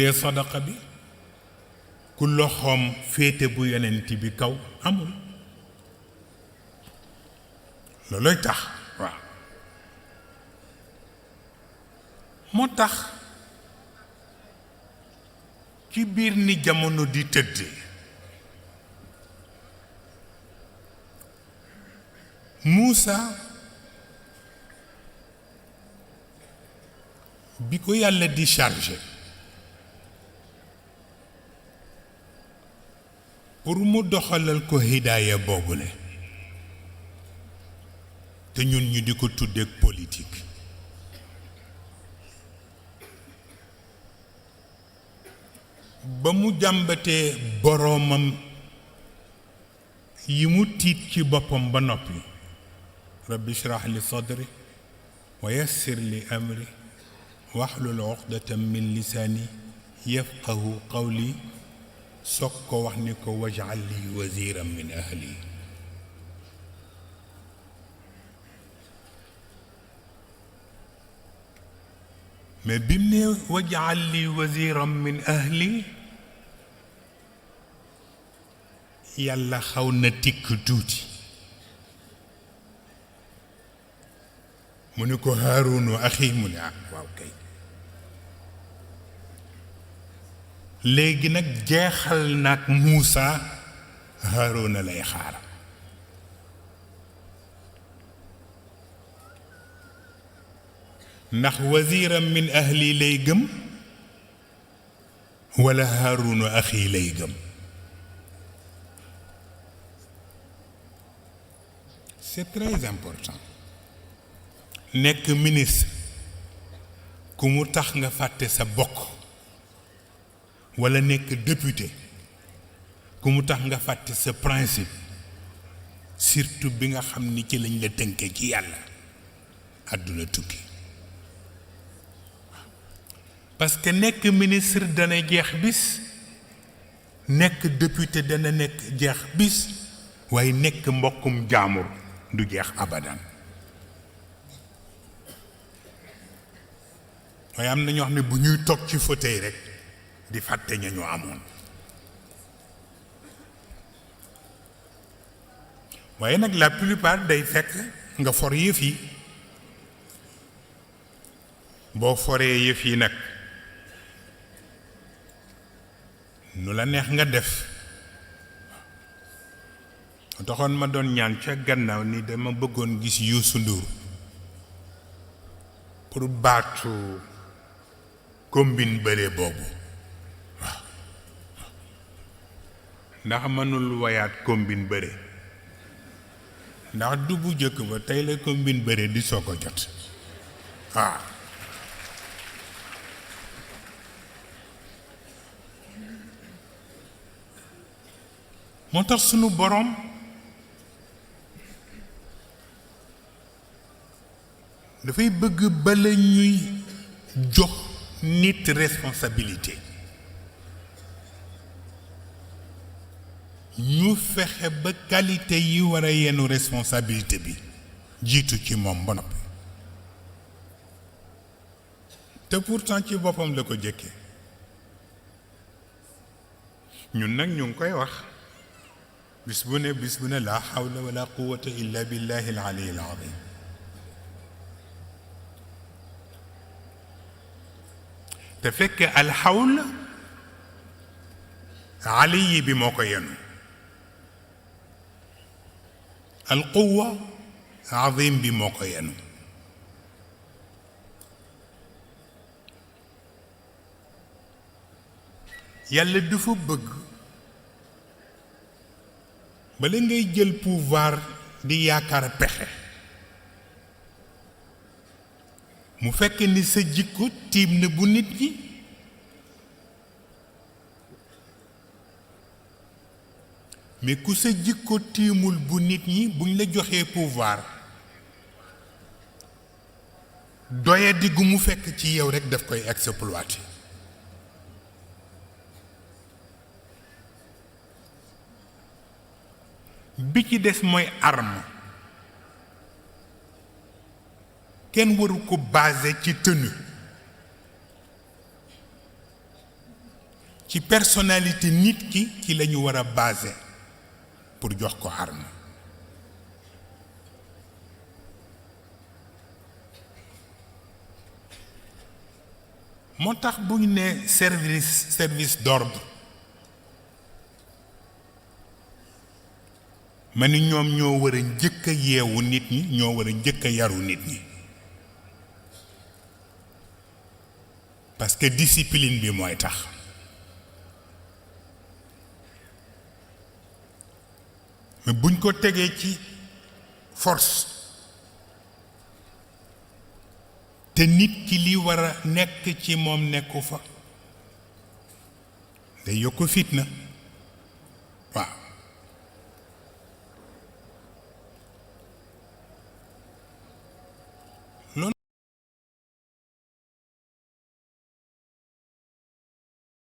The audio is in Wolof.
dee sadaqa bi ku loxoom féete bu yonent bi kaw amul looloy tax waaw moo tax ci biir ni jamono di tëdd Muusa bi ko yàlla di chargé pour mu doxalal ko hidaaya boobule te ñun ñu di ko tuddeek politique ba mu jàmbatee boroomam yi mu tiit ci boppam ba noppi rabbi shrah li sadri wa yassir li amri wahlul uqdatan min lisaani yafqahu qawli soog ko wax ni ko waj'al li waziran min ahli mais bi mu ne waj'al li waziran min ahli yàlla xaw na tikk tuuti mu ni ko Haarunu axi mu ne waaw kay léegi nag jeexal nag Muusa Haaruna lay xaar ndax waziran min ahli lay gëm wala Haarunu axi lay gëm c'est très important nekk ministre ku mu tax nga fàtte sa bokk wala nekk député ku mu tax nga fàtte sa principe surtout bi nga xam ni ci lañ la tënkee ci yàlla àdduna tukki parce que nekk ministre dana jeex bis nekk député dana nekk jeex bis waaye nekk mbokkum jaamur du jeex abadan waaye am na ñoo xam ne bu ñuy toog ci fauteuil rek di fàtte ña ñu amoon waaye nag la plupart day fekk nga for yëf yi boo foree yëf yi nag nu la neex nga def taxoon ma doon ñaan ca gannaaw ni dama bëggoon gis Youssou Ndour pour baatu combine bëre boobu waaw ndax mënul wayaat combine bëre ndax du bu jëkk ba tey la combine bëre di soo ko jot waaw moo tax sunu boroom dafay bëgg bala ñuy jox nit responsabilité ñu fexe ba qualité yi war a yenu responsabilité bi jiitu ci moom ba noppi te pourtant ci boppam la ko jëkkee ñun nag ñu ngi koy wax bis bu ne la hawla wala quwwata illa billahi al-ali al-azim te fekk alxawl ali bi moo ko yenu alquwa azim bi moo ko yenu yàlla dafa bëgg bala ngay jël pouvoir di yaakaar pexe mu fekk ni sa jikko tiim na bu nit ñi mais ku sa jikko tiimul bu nit ñi buñ la joxee pouvoir doyadi gu mu fekk ci yow rekk daf koy exploiter bi ci des mooy arme kenn waru ko basé ci tenue ci personnalité nit ki ci la ñu war a basé pour jox ko arme. moo tax bu ñu nee service d'ordre ma ni ñoom ñoo war a njëkk a yeewu nit ñi, ñoo war a njëkk a yaru nit ñi, parce que discipline bi mooy tax. mais buñ ko tegee ci force te nit ki li war a nekk ci moom nekku fa day yokk fitna.